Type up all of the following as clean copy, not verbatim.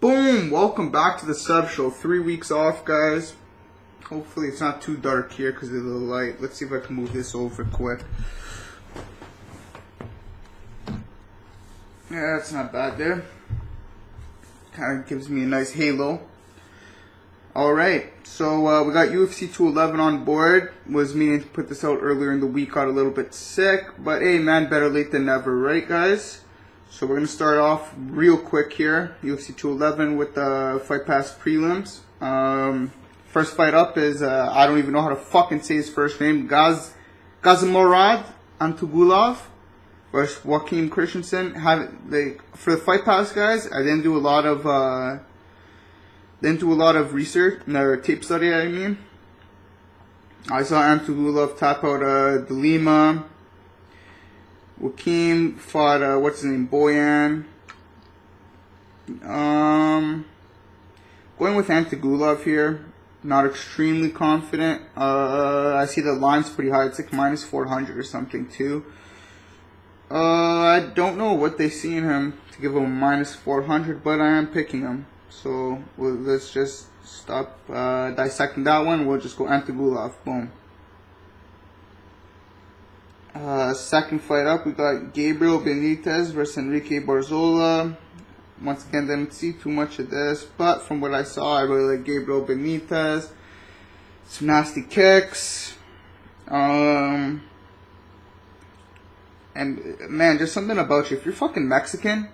Boom! Welcome back to the Sub Show. 3 weeks off, guys. Hopefully it's not too dark here because of the light. Let's see if I can move this over quick. Yeah, that's not bad there. Kind of gives me a nice halo. Alright, so we got UFC 211 on board. Was meaning to put this out earlier in the week. Got a little bit sick. But hey, man, better late than never, right, guys? So we're going to start off real quick here. UFC 211 with the Fight Pass prelims. First fight up is, I don't even know how to fucking say his first name. Gazimurad Antigulov versus Joaquin Christensen. For the Fight Pass guys, I didn't do a lot of research, or tape study, I mean. I saw Antigulov tap out De Lima. Joaquin fought, what's his name, Boyan. Going with Antigulov here. Not extremely confident. I see the line's pretty high. It's like minus 400 or something, too. I don't know what they see in him to give him a minus 400, but I am picking him. So let's just stop dissecting that one. We'll just go Antigulov. Boom. Second fight up, we got Gabriel Benitez versus Enrique Barzola. Once again, didn't see too much of this, but from what I saw, I really like Gabriel Benitez. Some nasty kicks. And man, just something about you. If you're fucking Mexican,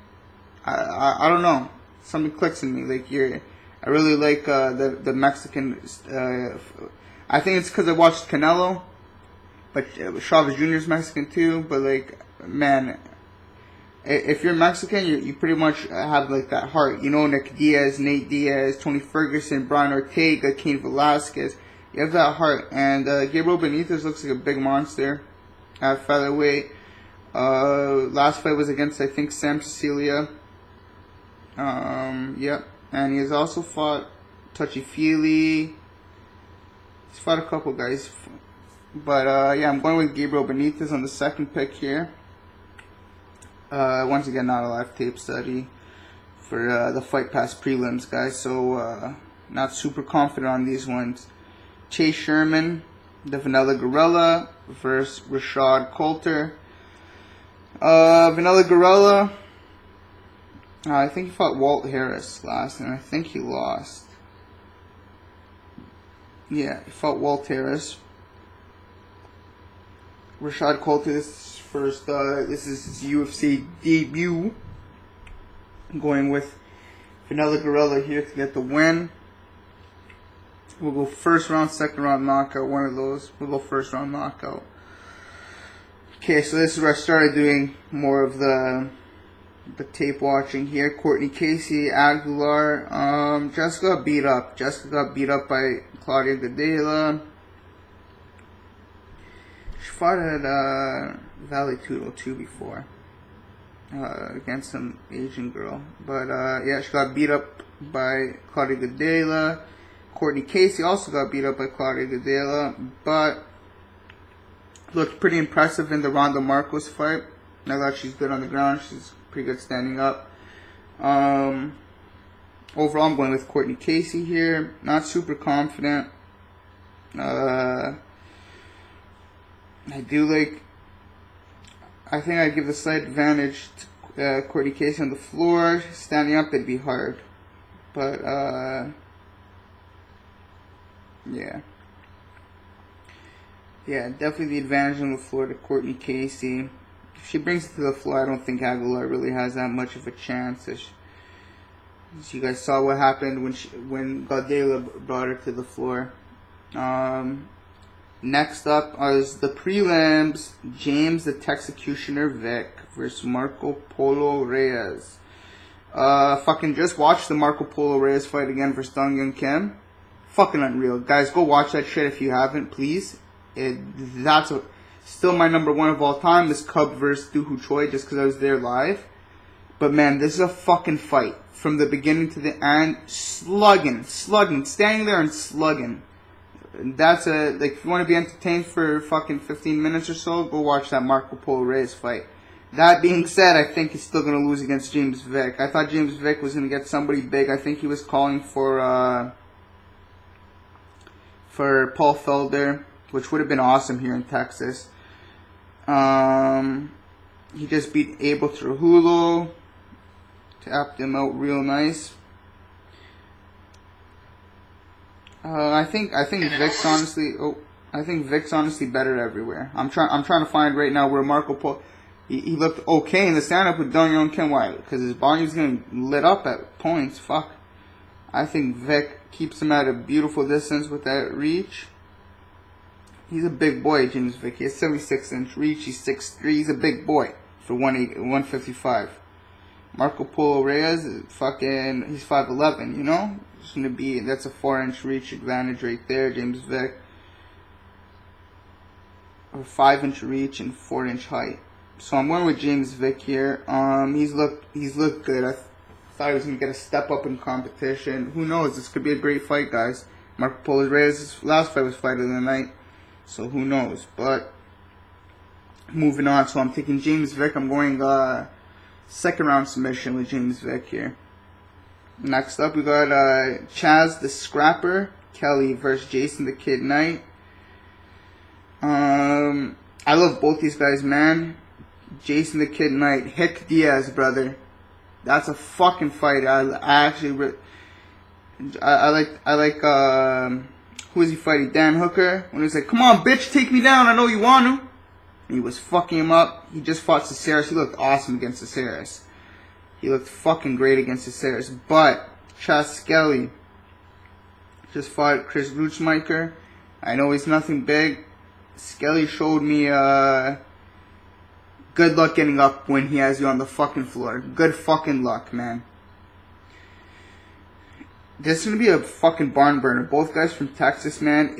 I don't know. Something clicks in me. Like I really like the Mexican. I think it's because I watched Canelo. But Chavez Jr. is Mexican too. But like, man, if you're Mexican, you pretty much have like that heart. You know, Nick Diaz, Nate Diaz, Tony Ferguson, Brian Ortega, Cain Velasquez. You have that heart. And Gabriel Benitez looks like a big monster at featherweight. Last fight was against, I think, Sam Cecilia. Yep. And he has also fought Touchy-Feely. He's fought a couple guys. But, yeah, I'm going with Gabriel Benitez on the second pick here. Once again, not a live tape study for the Fight Pass prelims, guys. So, not super confident on these ones. Chase Sherman, the Vanilla Gorilla versus Rashad Coulter. Vanilla Gorilla, I think he fought Walt Harris last, and I think he lost. Yeah, he fought Walt Harris. Rashad Coulter, this is his UFC debut. I'm going with Vanilla Gorilla here to get the win. We'll go first round, second round knockout, one of those. We'll go first round knockout. Okay, so this is where I started doing more of the tape watching here. Courtney Casey, Aguilar. Jessica got beat up. Jessica got beat up by Claudia Gadelha. She fought at Valley 202 before against some Asian girl. But yeah, she got beat up by Claudia Gadelha. Courtney Casey also got beat up by Claudia Gadelha, but looked pretty impressive in the Ronda Marcos fight. I thought she's good on the ground. She's pretty good standing up. Overall, I'm going with Courtney Casey here. Not super confident. I think I give the slight advantage to Courtney Casey on the floor. Standing up, it'd be hard. But, yeah. Yeah, definitely the advantage on the floor to Courtney Casey. If she brings it to the floor, I don't think Aguilar really has that much of a chance. As you guys saw what happened when Gadelha brought her to the floor. Next up is the prelims. James the Texecutioner Vick versus Marco Polo Reyes. Fucking just watched the Marco Polo Reyes fight again versus Dong Yoon Kim. Fucking unreal. Guys, go watch that shit if you haven't, please. That's still my number one of all time. This Cub versus Doo Ho Choi, just because I was there live. But man, this is a fucking fight. From the beginning to the end, slugging, standing there and slugging. That's if you want to be entertained for fucking 15 minutes or so, go watch that Marco Polo Reyes fight. That being said, I think he's still going to lose against James Vick. I thought James Vick was going to get somebody big. I think he was calling for Paul Felder, which would have been awesome here in Texas. He just beat Abel Trujillo. Tapped him out real nice. I think Vick's honestly. I think Vick's honestly better everywhere. I'm trying to find right now where Marco Polo. He looked okay in the stand-up with Dong Young Kim. Why? Because his body's getting lit up at points. Fuck. I think Vick keeps him at a beautiful distance with that reach. He's a big boy, James Vick. He has 76-inch reach. He's 6'3". He's a big boy for 155. Marco Polo Reyes, fucking, he's 5'11", you know? It's gonna be, that's a 4-inch reach advantage right there. James Vick, a 5-inch reach and 4-inch height. So I'm going with James Vick here. He's looked good. I thought he was gonna get a step up in competition. Who knows? This could be a great fight, guys. Marco Polo Reyes' last fight was fight of the night, so who knows? But moving on. So I'm taking James Vick. I'm going second round submission with James Vick here. Next up, we got Chaz the Scrapper Skelley versus Jason the Kid Knight. I love both these guys, man. Jason the Kid Knight, Hick Diaz, brother. That's a fucking fight. I like who is he fighting? Dan Hooker. When he was like, "Come on, bitch, take me down. I know you want to." And he was fucking him up. He just fought Caceres. He looked awesome against Caceres. He looked fucking great against Caceres. But Chaz Skelley just fought Chris Gruchmacher. I know he's nothing big. Skelley showed me good luck getting up when he has you on the fucking floor. Good fucking luck, man. This is going to be a fucking barn burner. Both guys from Texas, man.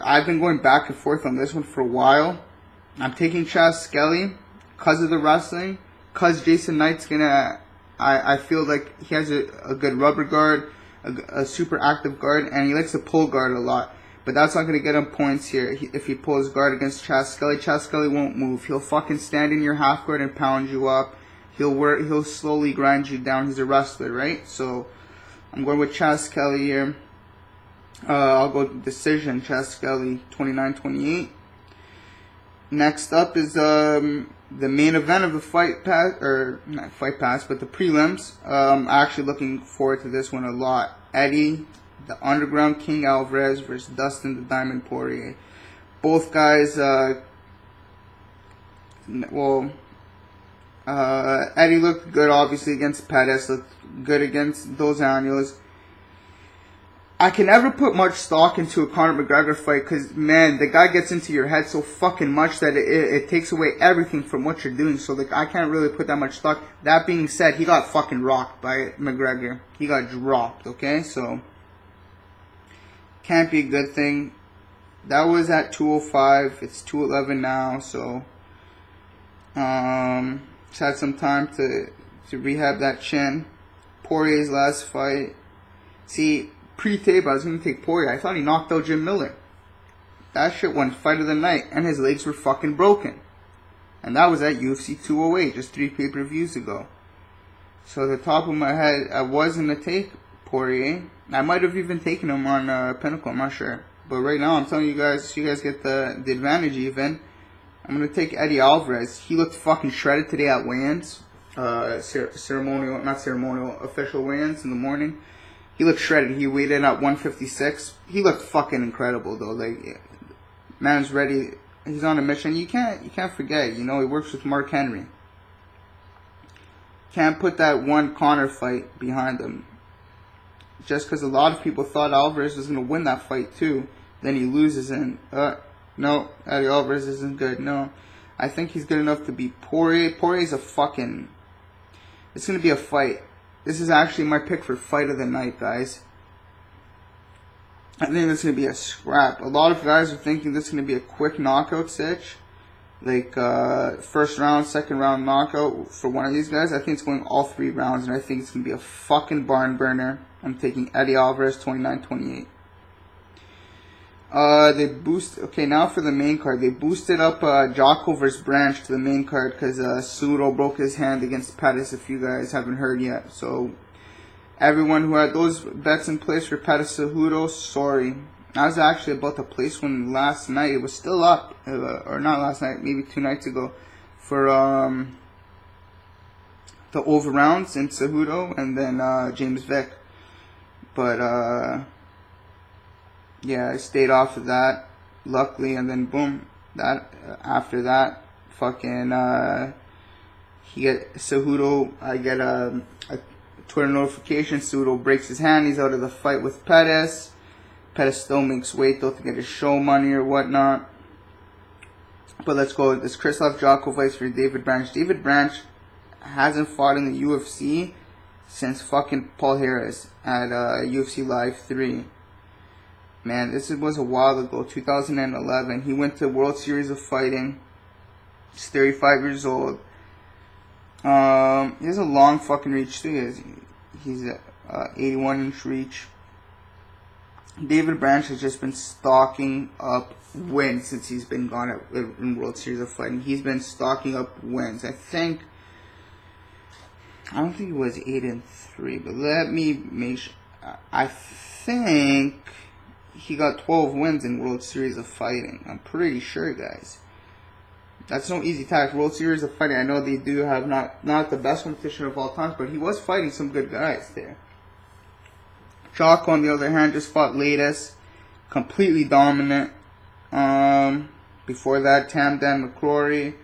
I've been going back and forth on this one for a while. I'm taking Chaz Skelley because of the wrestling. Because Jason Knight's going to... I feel like he has a good rubber guard, a super active guard, and he likes to pull guard a lot. But that's not going to get him points here. If he pulls guard against Chaz Skelley, Chaz Skelley won't move. He'll fucking stand in your half guard and pound you up. He'll slowly grind you down. He's a wrestler, right? So I'm going with Chaz Skelley here. I'll go decision. Chaz Skelley, 29-28. Next up is the main event of the fight pass, or not fight pass, but the prelims. I'm actually looking forward to this one a lot. Eddie, the Underground King Alvarez versus Dustin the Diamond Poirier. Both guys, Eddie looked good obviously against Pettis, looked good against Dos Anjos. I can never put much stock into a Conor McGregor fight because, man, the guy gets into your head so fucking much that it takes away everything from what you're doing. So, like, I can't really put that much stock. That being said, he got fucking rocked by McGregor. He got dropped, okay? So, can't be a good thing. That was at 205. It's 211 now, so just had some time to rehab that chin. Poirier's last fight. See, pre-tape, I was going to take Poirier. I thought he knocked out Jim Miller. That shit went fight of the night, and his legs were fucking broken. And that was at UFC 208, just 3 pay-per-views ago. So at the top of my head, I was going to take Poirier. I might have even taken him on Pinnacle, I'm not sure. But right now, I'm telling you guys, you guys get the advantage even. I'm going to take Eddie Alvarez. He looked fucking shredded today at weigh-ins. Official weigh-ins in the morning. He looked shredded. He weighed in at 156. He looked fucking incredible though. Like, man's ready. He's on a mission. You can't forget. You know, he works with Mark Henry. Can't put that one Conor fight behind him. Just because a lot of people thought Alvarez was going to win that fight too. Then he loses and no, Eddie Alvarez isn't good. No, I think he's good enough to beat Poirier. Poirier's a fucking... It's going to be a fight. This is actually my pick for fight of the night, guys. I think this is going to be a scrap. A lot of guys are thinking this is going to be a quick knockout sitch. Like, first round, second round knockout for one of these guys. I think it's going all 3 rounds, and I think it's going to be a fucking barn burner. I'm taking Eddie Alvarez, 29-28. Okay, now for the main card. They boosted up Jotko versus Branch to the main card because Cejudo broke his hand against Pettis, if you guys haven't heard yet. So, everyone who had those bets in place for Pettis Cejudo, sorry. I was actually about to place one last night. It was still up, or not last night, maybe 2 nights ago, for the over rounds in Cejudo and then James Vick. But yeah, I stayed off of that, luckily, and then boom, after that, fucking he get Cejudo. I get a Twitter notification. Cejudo breaks his hand. He's out of the fight with Pettis. Pettis still makes weight though to get his show money or whatnot. But let's go. This Krzysztof Jotko fights for David Branch. David Branch hasn't fought in the UFC since fucking Poirer at UFC Live 3. Man, this was a while ago, 2011. He went to World Series of Fighting. He's 35 years old. He has a long fucking reach too. He's 81-inch reach. David Branch has just been stocking up wins since he's been gone in World Series of Fighting. He's been stocking up wins. I don't think he was 8-3, but let me make sure. I think he got 12 wins in World Series of Fighting. I'm pretty sure, guys. That's no easy task. World Series of Fighting, I know they do have not the best competition of all time, but he was fighting some good guys there. Jotko, on the other hand, just fought latest, completely dominant. Before that, Dan McCrory.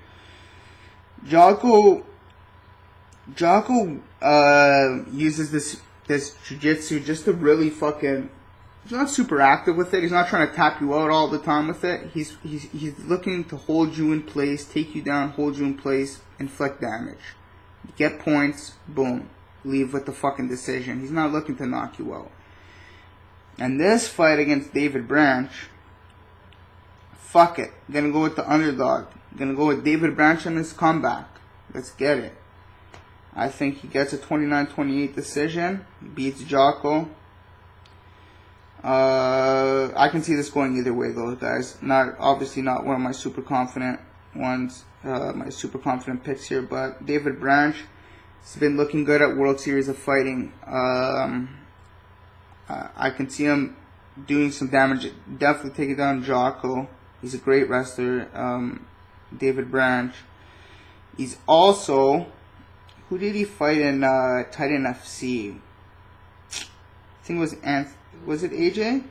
Jotko uses this jiu-jitsu just to really fucking. He's not super active with it. He's not trying to tap you out all the time with it. He's looking to hold you in place, take you down, hold you in place, inflict damage, get points, boom, leave with the fucking decision. He's not looking to knock you out. And this fight against David Branch, fuck it. Gonna go with the underdog. Gonna go with David Branch on his comeback. Let's get it. I think he gets a 29-28 decision. He beats Jotko. I can see this going either way though, guys. Obviously not one of my super confident ones, my super confident picks here, but David Branch has been looking good at World Series of Fighting. I can see him doing some damage, definitely taking down Jotko. He's a great wrestler, David Branch. He's also, who did he fight in Titan FC? I think it was it AJ?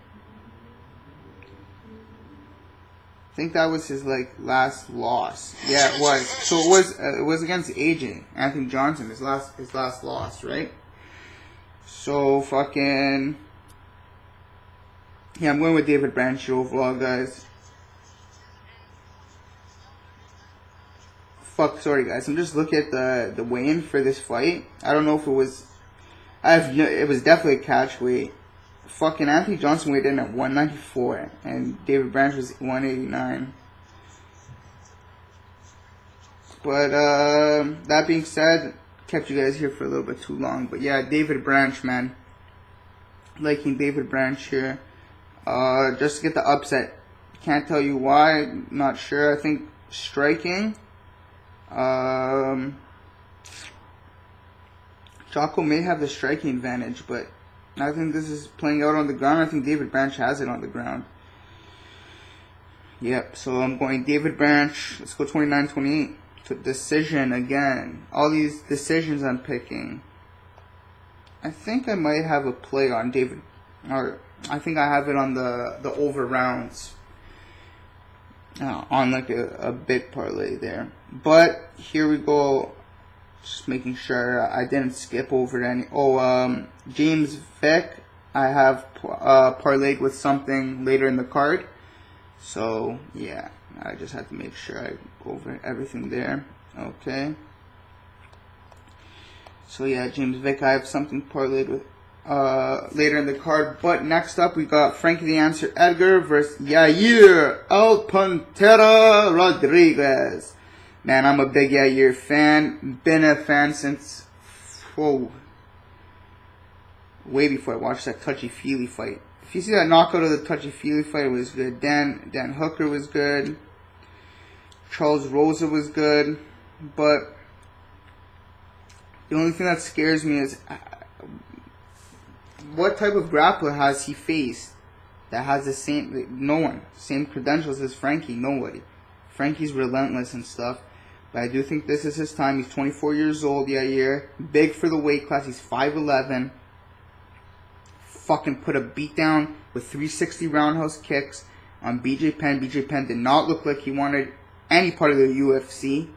I think that was his last loss. Yeah, it was. So it was against AJ, Anthony Johnson, his last loss, right? So fucking yeah, I'm going with David Branch here overall, guys. Sorry guys. I'm just looking at the weigh-in for this fight. I don't know if it was. It was definitely a catch weight. Fucking Anthony Johnson weighed in at 194, and David Branch was 189. But that being said, kept you guys here for a little bit too long. But yeah, David Branch, man. Liking David Branch here. Just to get the upset. Can't tell you why. Not sure. I think striking. Jotko may have the striking advantage, but I think this is playing out on the ground. I think David Branch has it on the ground. Yep, so I'm going David Branch. Let's go 29-28 to decision again. All these decisions I'm picking. I think I might have a play on David, or I think I have it on the over rounds. On a bit parlay there. But here we go. Just making sure I didn't skip over any. James Vick, I have parlayed with something later in the card. So yeah, I just had to make sure I go over everything there. Okay. So yeah, James Vick, I have something parlayed with later in the card. But next up, we got Frankie the Answer Edgar versus Yair El Pantera Rodriguez. Man, I'm a big Yair fan. Been a fan since way before I watched that touchy-feely fight If you see that knockout of the touchy-feely fight, it was good. Dan Hooker was good. Charles Rosa was good. But the only thing that scares me is what type of grappler has he faced that has the same, no one, same credentials as Frankie? Nobody. Frankie's relentless and stuff. But I do think this is his time. He's 24 years old, Yair. Big for the weight class. He's 5'11". Fucking put a beat down with 360 roundhouse kicks on BJ Penn. BJ Penn did not look like he wanted any part of the UFC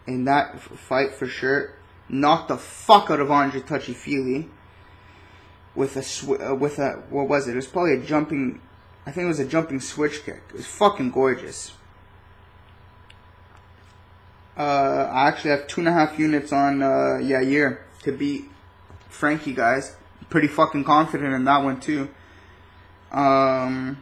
in that fight for sure. Knocked the fuck out of Andre Touchy-Feely with a what was it? It was probably a jumping, I think it was a jumping switch kick. It was fucking gorgeous. I actually have 2.5 units on Yair to beat Frankie, guys. Pretty fucking confident in that one too. I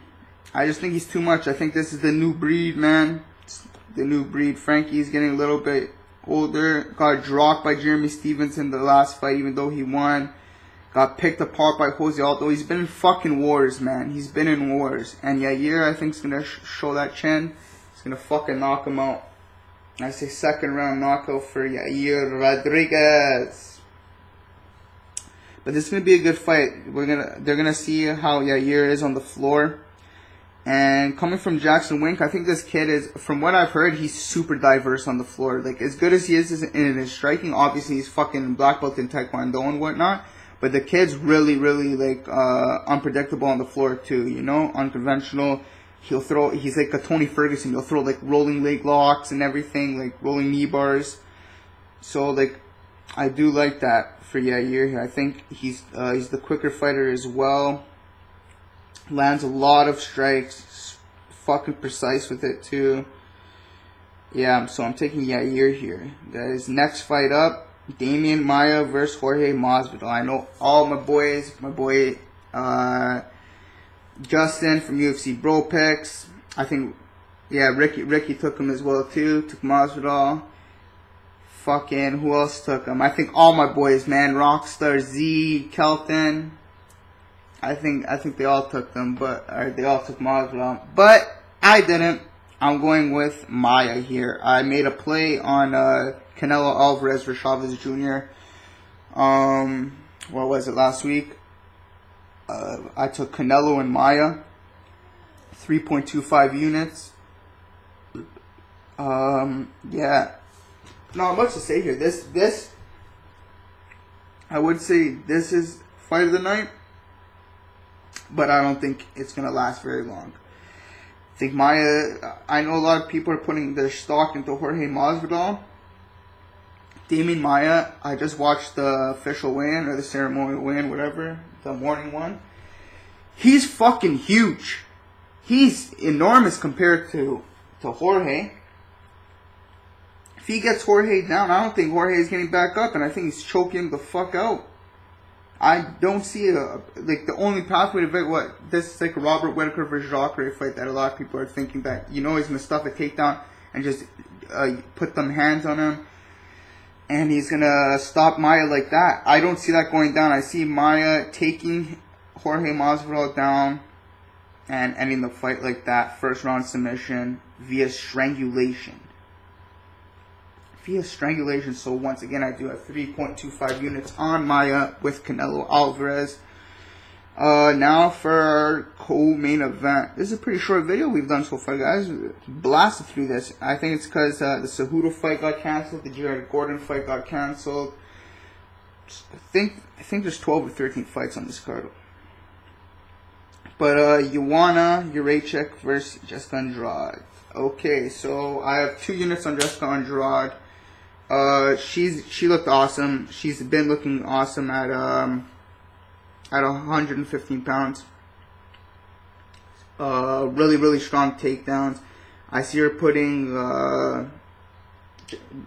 just think he's too much. I think this is the new breed, man. It's the new breed. Frankie's getting a little bit older. Got dropped by Jeremy Stevenson the last fight, even though he won. Got picked apart by Jose Aldo. He's been in fucking wars, man. He's been in wars. And Yair, I think, is going to show that chin. He's going to fucking knock him out. I say second round knockout for Yair Rodriguez. But this is going to be a good fight. They're gonna see how Yair is on the floor. And coming from Jackson Wink, I think this kid is, from what I've heard, he's super diverse on the floor. Like, as good as he is in his striking, obviously he's fucking black belt in Taekwondo and whatnot. But the kid's really, really, like, unpredictable on the floor too, you know? Unconventional. He's like a Tony Ferguson. He'll throw, like, rolling leg locks and everything, like, rolling knee bars. So, like, I do like that for Yair here. I think he's the quicker fighter as well. Lands a lot of strikes. Fucking precise with it too. Yeah, so I'm taking Yair here. Guys, next fight up, Damian Maia versus Jorge Masvidal. I know all my boys. My boy Justin from UFC Bro Picks. I think, yeah, Ricky took him as well too. Took Masvidal. Fucking, who else took him? I think all my boys, man. Rockstar, Z, Kelton. I think they all took them, they all took Masvidal. But I didn't. I'm going with Maia here. I made a play on Canelo Alvarez for Chavez Jr. What was it, last week? I took Canelo and Maia. 3.25 units. Yeah. Not much to say here. This, I would say this is fight of the night, but I don't think it's going to last very long. I think Maia, I know a lot of people are putting their stock into Jorge Masvidal. Damian Maia, I just watched the official weigh-in, or the ceremonial weigh-in, whatever, the morning one. He's fucking huge. He's enormous compared to Jorge. If he gets Jorge down, I don't think Jorge is getting back up, and I think he's choking the fuck out. I don't see the only pathway to fight. This is like a Robert Whittaker versus Jotko fight that a lot of people are thinking that, you know, he's gonna stuff a takedown and just put them hands on him, and he's gonna stop Maia like that. I don't see that going down. I see Maia taking Jorge Masvidal down and ending the fight like that, first round submission via strangulation. So once again, I do have 3.25 units on Maia with Canelo Alvarez. Now for our co-main event. This is a pretty short video we've done so far, guys. Blasted through this. I think it's because the Cejudo fight got canceled. The Jared Gordon fight got canceled. I think there's 12 or 13 fights on this card. But Joanna Jędrzejczyk versus Jessica Andrade. Okay, so I have 2 units on Jessica Andrade. She looked awesome. She's been looking awesome at 115 pounds. Really, really strong takedowns. I see her putting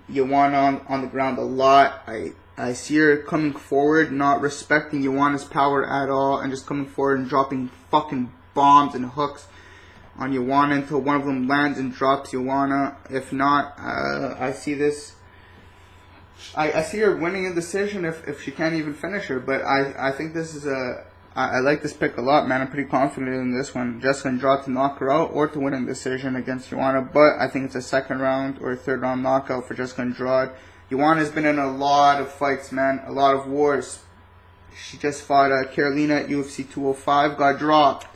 Joanna on the ground a lot. I see her coming forward, not respecting Joanna's power at all, and just coming forward and dropping fucking bombs and hooks on Joanna until one of them lands and drops Joanna. If not, I see this. I see her winning a decision if she can't even finish her. But I think this is I like this pick a lot, man. I'm pretty confident in this one. Jessica Andrade to knock her out or to win in decision against Joanna, but I think it's a second round or a third round knockout for Jessica Andrade. Joanna's been in a lot of fights, man. A lot of wars. She just fought Carolina at UFC 205, got dropped.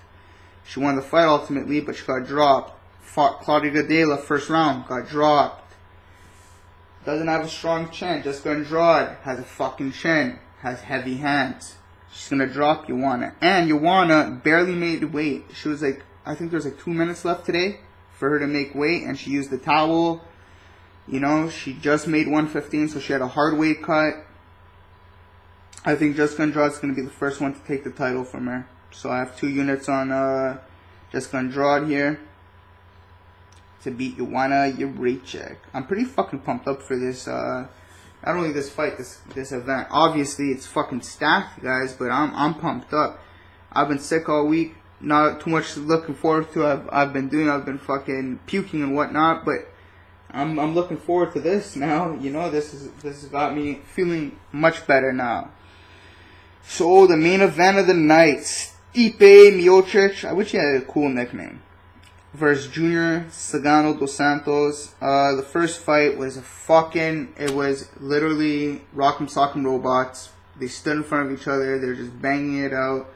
She won the fight ultimately, but she got dropped. Fought Claudia Gadelha first round, got dropped. Doesn't have a strong chin. Jessica Andrade has a fucking chin. Has heavy hands. She's gonna drop Joanna. And Joanna barely made weight. She was like, I think there's like 2 minutes left today for her to make weight, and she used the towel. You know, she just made 115, so she had a hard weight cut. I think Jessica Andrade's gonna be the first one to take the title from her. So I have 2 units on Jessica Andrade here to beat Joanna Jędrzejczyk. I'm pretty fucking pumped up for this, not only this fight, this event. Obviously, it's fucking stacked, guys, but I'm pumped up. I've been sick all week. Not too much looking forward to. I've been fucking puking and whatnot, but I'm looking forward to this now. You know, this has got me feeling much better now. So the main event of the night, Stipe Miocic. I wish he had a cool nickname. Versus Junior Sagano dos Santos. The first fight was it was literally rock'em sock'em robots. They stood in front of each other. They were just banging it out.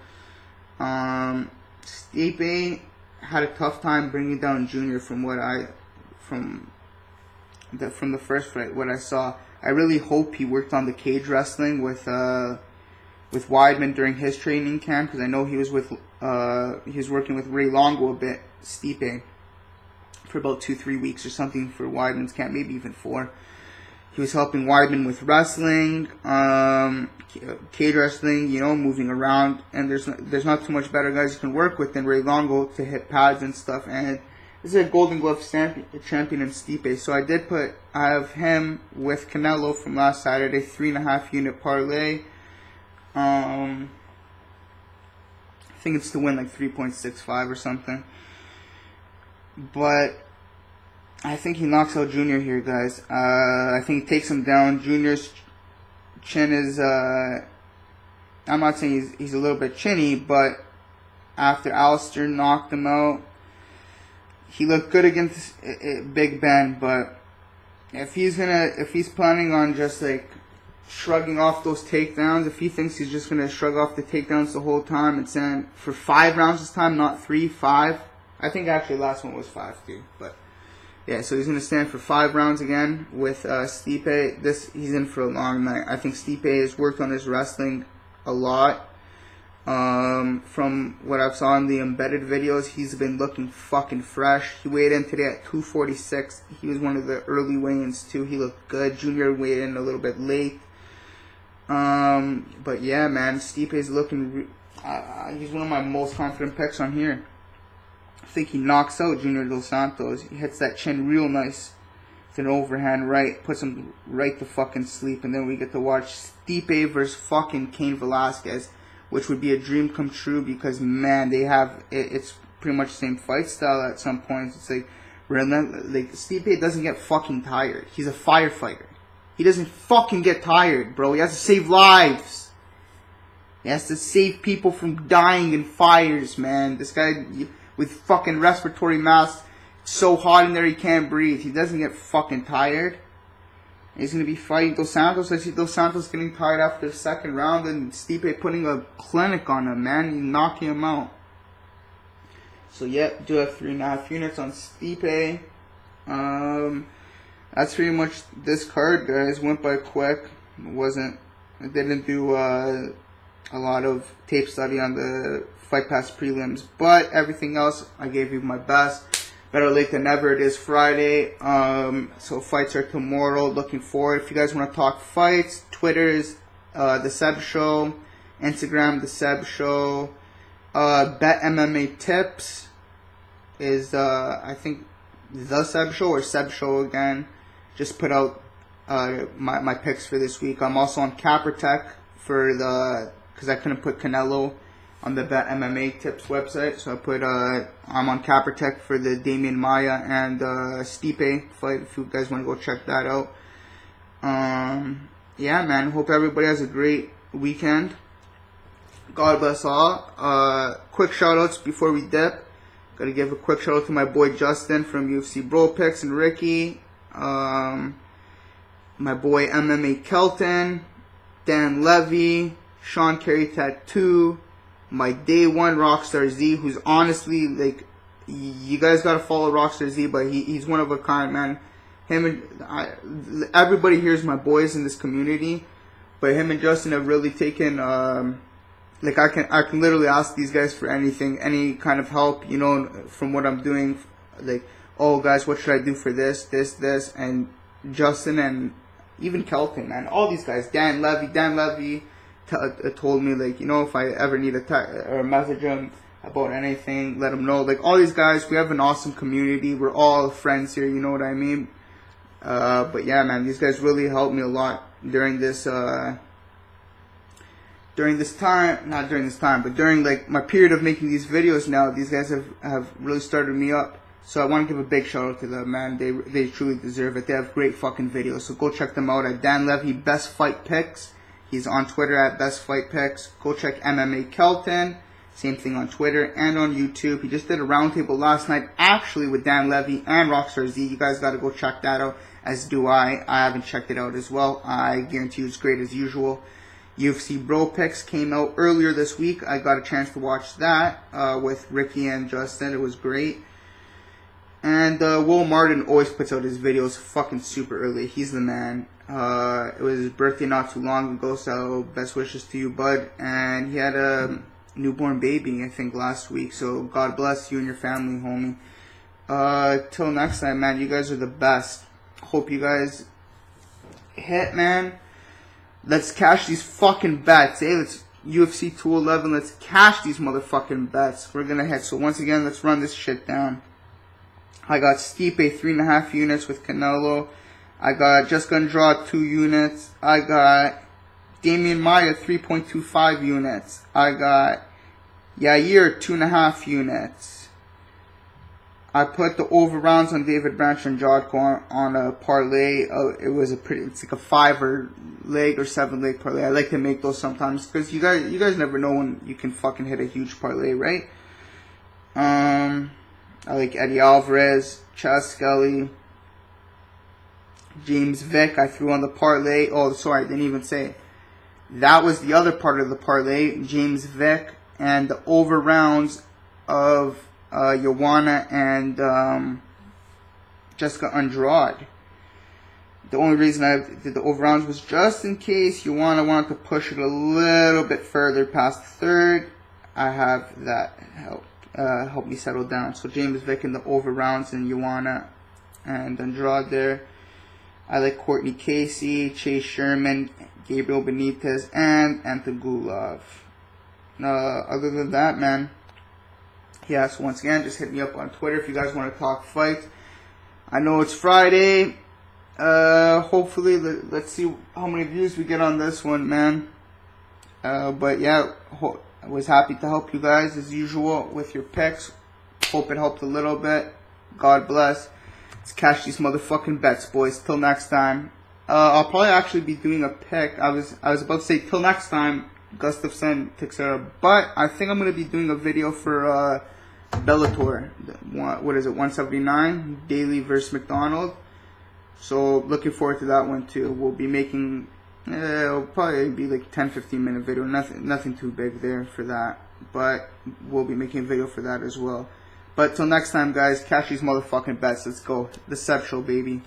Stipe had a tough time bringing down Junior from the first fight. What I saw, I really hope he worked on the cage wrestling with Weidman during his training camp, because I know he was working with Ray Longo a bit, Stipe, for about 2-3 weeks or something for Weidman's camp, maybe even 4. He was helping Weidman with wrestling, cage wrestling, you know, moving around, and there's not too much better guys you can work with than Ray Longo to hit pads and stuff. And this is a Golden Glove champion in Stipe, so I have him with Canelo from last Saturday, 3.5 unit parlay. I think it's to win like 3.65 or something. But I think he knocks out Junior here, guys. I think he takes him down. Junior's chin is, I'm not saying he's a little bit chinny, but after Alistair knocked him out, he looked good against Big Ben. But if he's planning on just like shrugging off those takedowns, if he thinks he's just gonna shrug off the takedowns the whole time and stand for 5 rounds this time, not 3, 5. I think actually last one was 5 too, but yeah, so he's gonna stand for 5 rounds again with Stipe. He's in for a long night. I think Stipe has worked on his wrestling a lot. From what I've saw in the embedded videos, he's been looking fucking fresh. He weighed in today at 246. He was one of the early weigh-ins too. He looked good. Junior weighed in a little bit late. But yeah, man, Stipe's looking. He's one of my most confident picks on here. I think he knocks out Junior Dos Santos. He hits that chin real nice. It's an overhand right, puts him right to fucking sleep, and then we get to watch Stipe versus fucking Cain Velasquez, which would be a dream come true because man, it's pretty much the same fight style at some points. It's like Stipe doesn't get fucking tired. He's a firefighter. He doesn't fucking get tired, bro. He has to save lives. He has to save people from dying in fires, man. This guy with fucking respiratory masks, it's so hot in there he can't breathe. He doesn't get fucking tired. He's going to be fighting Dos Santos. I see Dos Santos getting tired after the second round, and Stipe putting a clinic on him, man. He's knocking him out. So, yeah, do have 3.5 units on Stipe. That's pretty much this card, guys. Went by quick. It didn't do a lot of tape study on the Fight Pass prelims, but everything else I gave you my best. Better late than never. It is Friday, so fights are tomorrow. Looking forward. If you guys want to talk fights, Twitter's the Sebs Show, Instagram the Sebs Show, Bet MMA Tips is I think the Sebs Show or Sebs Show again. Just put out my picks for this week. I'm also on Capper Tech because I couldn't put Canelo on the Bet MMA Tips website, so I put I'm on Capper Tech for the Damian Maia and Stipe fight. If you guys want to go check that out. Yeah, man. Hope everybody has a great weekend. God bless all. Quick shout outs before we dip. Gotta give a quick shout out to my boy Justin from UFC Bro Picks and Ricky. My boy MMA Kelton, Dan Levy, Sean Carey Tattoo, my day one Rockstar Z, who's honestly, like, you guys gotta follow Rockstar Z, but he's one of a kind, man. Everybody here is my boys in this community, but him and Justin have really taken, like, I can literally ask these guys for anything, any kind of help, you know, from what I'm doing, like, oh guys, what should I do for this, and Justin and even Kelton, man, all these guys, Dan Levy told me, like, you know, if I ever need or message him about anything, let him know, like, all these guys, we have an awesome community, we're all friends here, you know what I mean, but yeah, man, these guys really helped me a lot during this time, but during, like, my period of making these videos now, these guys have really started me up. So I want to give a big shout out to them, man. They truly deserve it. They have great fucking videos. So go check them out at Dan Levy Best Fight Picks. He's on Twitter at Best Fight Picks. Go check MMA Kelton. Same thing on Twitter and on YouTube. He just did a roundtable last night, actually, with Dan Levy and Rockstar Z. You guys got to go check that out, as do I. I haven't checked it out as well. I guarantee you it's great as usual. UFC Bro Picks came out earlier this week. I got a chance to watch that with Ricky and Justin. It was great. And Will Martin always puts out his videos fucking super early. He's the man. It was his birthday not too long ago, so best wishes to you, bud. And he had a newborn baby, I think, last week. So God bless you and your family, homie. Till next time, man. You guys are the best. Hope you guys hit, man. Let's cash these fucking bets. Hey, let's UFC 211. Let's cash these motherfucking bets. We're gonna hit. So once again, let's run this shit down. I got Stipe 3.5 units with Canelo. I got Jotko Andrade 2 units. I got Damian Maia 3.25 units. I got Yair 2.5 units. I put the over rounds on David Branch and Jotko on a parlay. It's like a 5 leg or 7 leg parlay. I like to make those sometimes because you guys never know when you can fucking hit a huge parlay, right? I like Eddie Alvarez, Skelley, James Vick. I threw on the parlay. Oh, sorry, I didn't even say. That was the other part of the parlay. James Vick and the over rounds of Joanna and Jotko Andrade. The only reason I did the over rounds was just in case Joanna wanted to push it a little bit further past the third. I have that help me settle down. So James Vick in the over rounds and Joanna and Andrade there. I like Courtney Casey, Chase Sherman, Gabriel Benitez, and Antigulov. Other than that, man, yeah, so once again, just hit me up on Twitter if you guys want to talk fight. I know it's Friday. Hopefully, let's see how many views we get on this one, man. But yeah, I was happy to help you guys as usual with your picks. Hope it helped a little bit. God bless. Let's cash these motherfucking bets, boys. Till next time. I'll probably actually be doing a pick. I was about to say till next time, Gustafsson, Teixeira, but I think I'm gonna be doing a video for Bellator. What is it? 179 Daly versus McDonald. So looking forward to that one too. We'll be making. It'll probably be like 10-15 minute video. Nothing too big there for that. But we'll be making a video for that as well. But till next time, guys, cash these motherfucking bets. Let's go. The Sebs Show, baby.